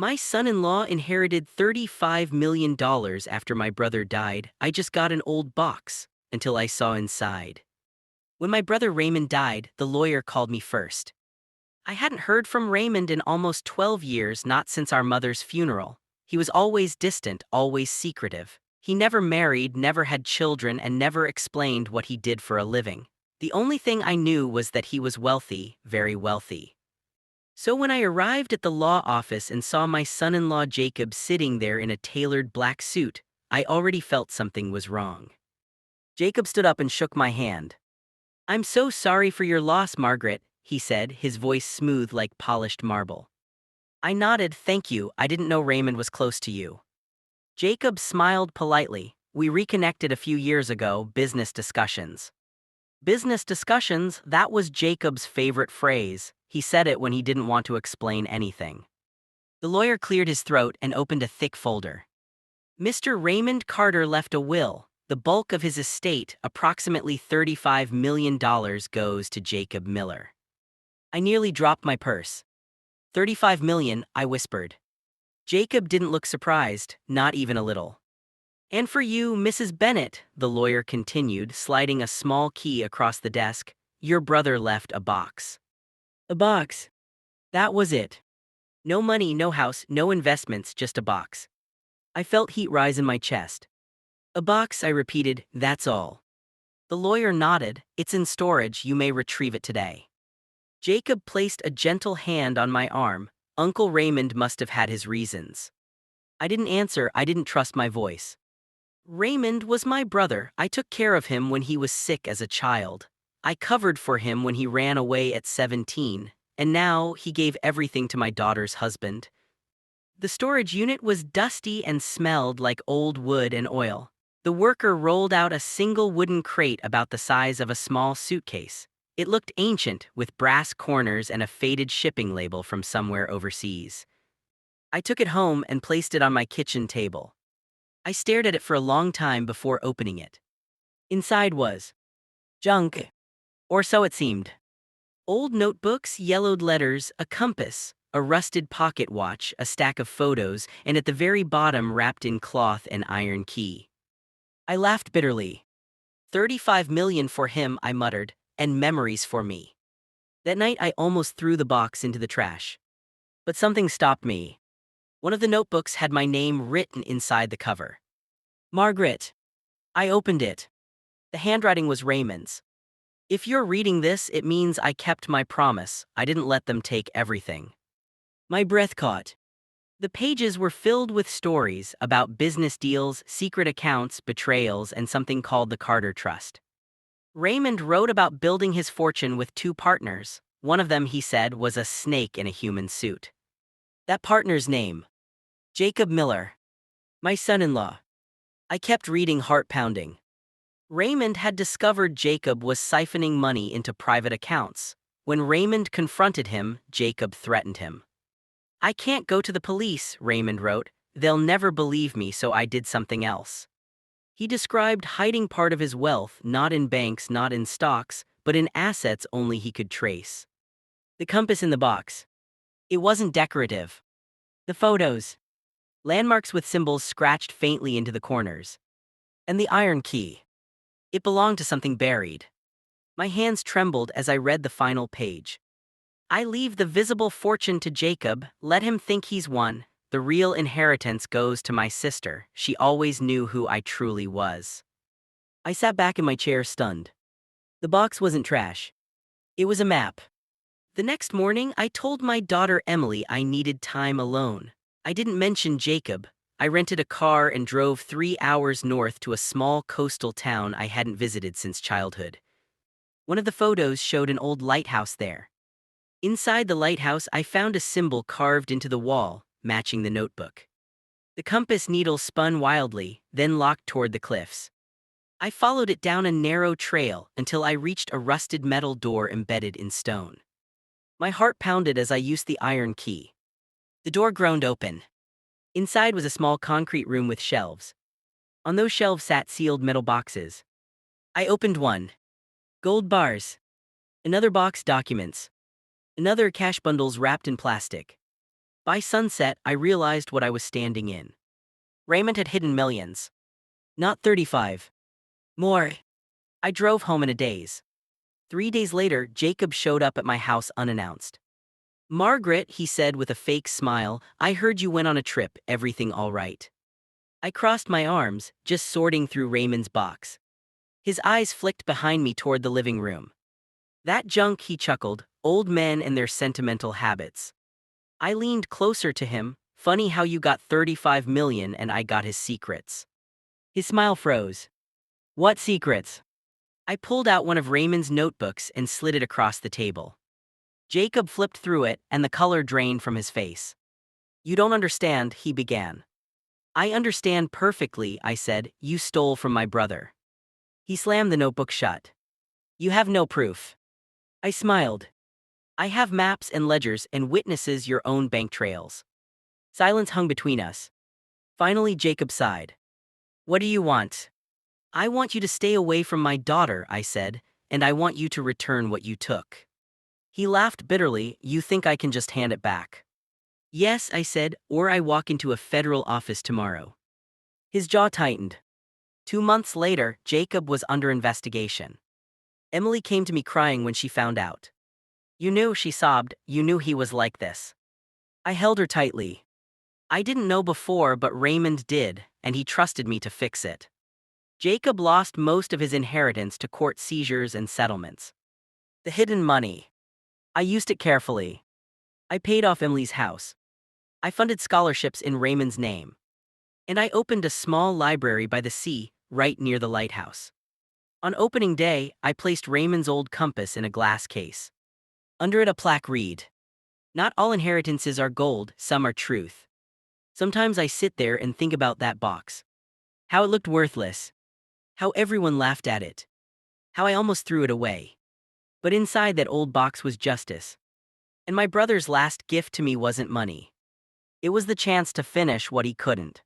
My son-in-law inherited $35 million after my brother died. I just got an old box until I saw inside. When my brother Raymond died, the lawyer called me first. I hadn't heard from Raymond in almost 12 years, not since our mother's funeral. He was always distant, always secretive. He never married, never had children, and never explained what he did for a living. The only thing I knew was that he was wealthy, very wealthy. So when I arrived at the law office and saw my son-in-law Jacob sitting there in a tailored black suit, I already felt something was wrong. Jacob stood up and shook my hand. "I'm so sorry for your loss, Margaret," he said, his voice smooth like polished marble. I nodded. "Thank you, I didn't know Raymond was close to you." Jacob smiled politely. "We reconnected a few years ago, business discussions." Business discussions, that was Jacob's favorite phrase. He said it when he didn't want to explain anything. The lawyer cleared his throat and opened a thick folder. "Mr. Raymond Carter left a will. The bulk of his estate, approximately $35 million, goes to Jacob Miller." I nearly dropped my purse. "$35 million, I whispered. Jacob didn't look surprised, not even a little. "And for you, Mrs. Bennett," the lawyer continued, sliding a small key across the desk, "your brother left a box." A box. That was it. No money, no house, no investments, just a box. I felt heat rise in my chest. "A box," I repeated, "that's all." The lawyer nodded. "It's in storage, you may retrieve it today." Jacob placed a gentle hand on my arm. Uncle Raymond must have had his reasons. I didn't answer. I didn't trust my voice. Raymond was my brother. I took care of him when he was sick as a child. I covered for him when he ran away at 17, and now he gave everything to my daughter's husband. The storage unit was dusty and smelled like old wood and oil. The worker rolled out a single wooden crate about the size of a small suitcase. It looked ancient, with brass corners and a faded shipping label from somewhere overseas. I took it home and placed it on my kitchen table. I stared at it for a long time before opening it. Inside was junk, or so it seemed. Old notebooks, yellowed letters, a compass, a rusted pocket watch, a stack of photos, and at the very bottom, wrapped in cloth, an iron key. I laughed bitterly. $35 million for him, I muttered, and memories for me. That night I almost threw the box into the trash. But something stopped me. One of the notebooks had my name written inside the cover. Margaret. I opened it. The handwriting was Raymond's. "If you're reading this, it means I kept my promise. I didn't let them take everything." My breath caught. The pages were filled with stories about business deals, secret accounts, betrayals, and something called the Carter Trust. Raymond wrote about building his fortune with two partners. One of them, he said, was a snake in a human suit. That partner's name? Jacob Miller. My son-in-law. I kept reading, heart pounding. Raymond had discovered Jacob was siphoning money into private accounts. When Raymond confronted him, Jacob threatened him. "I can't go to the police," Raymond wrote. "They'll never believe me, so I did something else." He described hiding part of his wealth, not in banks, not in stocks, but in assets only he could trace. The compass in the box. It wasn't decorative. The photos. Landmarks with symbols scratched faintly into the corners. And the iron key. It belonged to something buried. My hands trembled as I read the final page. "I leave the visible fortune to Jacob. Let him think he's won. The real inheritance goes to my sister. She always knew who I truly was." I sat back in my chair, stunned. The box wasn't trash. It was a map. The next morning, I told my daughter Emily I needed time alone. I didn't mention Jacob. I rented a car and drove 3 hours north to a small coastal town I hadn't visited since childhood. One of the photos showed an old lighthouse there. Inside the lighthouse, I found a symbol carved into the wall, matching the notebook. The compass needle spun wildly, then locked toward the cliffs. I followed it down a narrow trail until I reached a rusted metal door embedded in stone. My heart pounded as I used the iron key. The door groaned open. Inside was a small concrete room with shelves. On those shelves sat sealed metal boxes. I opened one. Gold bars. Another box, documents. Another, cash bundles wrapped in plastic. By sunset, I realized what I was standing in. Raymond had hidden millions. Not 35. More. I drove home in a daze. 3 days later, Jacob showed up at my house unannounced. Margaret, he said with a fake smile, I heard you went on a trip, everything all right? I crossed my arms, just sorting through Raymond's box. His eyes flicked behind me toward the living room. That junk, he chuckled, old men and their sentimental habits. I leaned closer to him, funny how you got 35 million and I got his secrets. His smile froze. What secrets? I pulled out one of Raymond's notebooks and slid it across the table. Jacob flipped through it and the color drained from his face. You don't understand, he began. I understand perfectly, I said, you stole from my brother. He slammed the notebook shut. You have no proof. I smiled. I have maps and ledgers and witnesses your own bank trails. Silence hung between us. Finally, Jacob sighed. What do you want? I want you to stay away from my daughter, I said, and I want you to return what you took. He laughed bitterly. You think I can just hand it back? Yes, I said, or I walk into a federal office tomorrow. His jaw tightened. 2 months later, Jacob was under investigation. Emily came to me crying when she found out. You knew, she sobbed, you knew he was like this. I held her tightly. I didn't know before, but Raymond did, and he trusted me to fix it. Jacob lost most of his inheritance to court seizures and settlements. The hidden money. I used it carefully. I paid off Emily's house. I funded scholarships in Raymond's name. And I opened a small library by the sea, right near the lighthouse. On opening day, I placed Raymond's old compass in a glass case. Under it a plaque read, not all inheritances are gold, some are truth. Sometimes I sit there and think about that box. How it looked worthless. How everyone laughed at it. How I almost threw it away. But inside that old box was justice. And my brother's last gift to me wasn't money. It was the chance to finish what he couldn't.